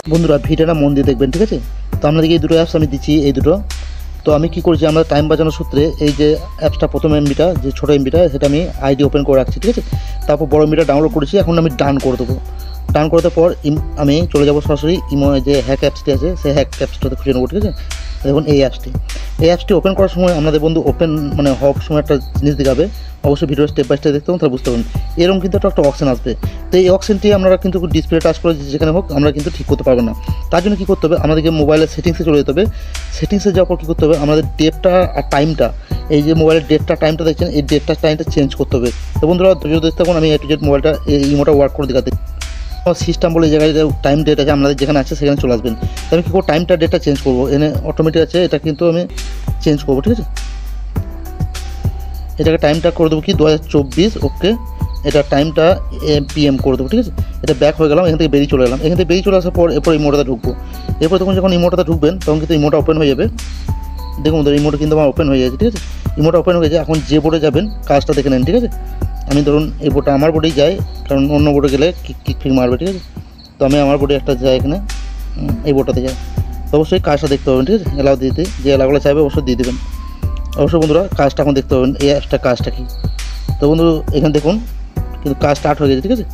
বন্ধুরা ভিডিওটা মন দিয়ে দেখবেন, ঠিক আছে? তো আপনাদেরকে এই দুটো অ্যাপস আমি দিচ্ছি, এই দুটো। তো আমি কি করেছি, আমরা টাইম বাঁচানোর সূত্রে এই যে অ্যাপসটা প্রথম এমবিটা, যে ছোটো এমবিটা, সেটা আমি আইডি ওপেন করে রাখছি, ঠিক আছে? তারপর বড় এমবিটা ডাউনলোড করেছি, এখন আমি ডান করে দেবো। ডান করে দেওয়ার পর আমি চলে যাবো সরাসরি ইমো, যে হ্যাক অ্যাপসটি আছে সেই হ্যাক অ্যাপসটাতে খুঁজে নেবো, ঠিক আছে? দেখুন এই অ্যাপসটি ওপেন করার সময় আপনাদের বন্ধু ওপেন মানে হওয়ার সময় একটা জিনিস দেখাবে, অবশ্যই ভিডিও স্টেপ বাই স্টেপ দেখতে হবে, তাহলে বুঝতে পারবেন। এরকম কিন্তু একটা অপশন আসবে। তো এই অপশনটি আপনারা কিন্তু ডিসপ্লে টাচ করে যেখানে হোক আমরা কিন্তু ঠিক করতে পারবেন না। তার জন্য কী করতে হবে, আমাদেরকে মোবাইলের সেটিংসে চলে যেতে হবে। সেটিংসে যাওয়ার পর কী করতে হবে, আমাদের ডেটটা আর টাইমটা, এই যে মোবাইলের ডেটটা টাইমটা দেখছেন, এই ডেটটা টাইমটা চেঞ্জ করতে হবে। তো বন্ধুরা যদি দেখতে পাবেন, আমি A to Z মোবাইলটা ইমোটা ওয়ার্ক করে দেখাতে সিস্টেম বলে এই জায়গায় যে টাইম ডেট আছে আপনাদের যেখানে আছে সেখানে চলে আসবেন। তো আমি কী করবো, টাইমটা ডেটটা চেঞ্জ করবো, এনে অটোমেটিক আছে, এটা কিন্তু আমি চেঞ্জ করবো, ঠিক আছে? এটাকে টাইমটা করে দেবো কি 2024, ওকে। এটা টাইমটা PM করে দেবো, ঠিক আছে? এটা ব্যাক হয়ে গেলাম, এখান থেকে বেরিয়ে চলে গেলাম। এখান থেকে বেরিয়ে চলে আসার পর এরপর ইমোটাতে ঢুকবো। এরপর তখন যখন ইমোটাতে ঢুকবেন তখন কিন্তু ইমোটা ওপেন হয়ে যাবে। দেখুন ইমোটা কিন্তু আমার ওপেন হয়ে গেছে, ঠিক আছে? ইমোটা ওপেন হয়ে গেছে। এখন যে বোর্ডে যাবেন কাজটা দেখে নেন, ঠিক আছে? আমি ধরুন এই বোর্ডটা আমার বোর্ডেই যাই, কারণ অন্য বোর্ডে গেলে কিক ফিক মারবে, ঠিক আছে? তো আমি আমার বোর্ডে একটা যাই, এখানে এই বোর্ডটাতে যাই। তো অবশ্যই কাজটা দেখতে পাবেন, ঠিক আছে? এলাও দিতে, যে এলাগুলো চাইবে অবশ্যই দিয়ে দেবেন। অবশ্যই বন্ধুরা কাজটা এখন দেখতে পাবেন, এই অ্যাপসটা কাজটা কী। তো বন্ধু এখানে দেখুন কিন্তু কাজ স্টার্ট হয়ে গেছে, ঠিক আছে?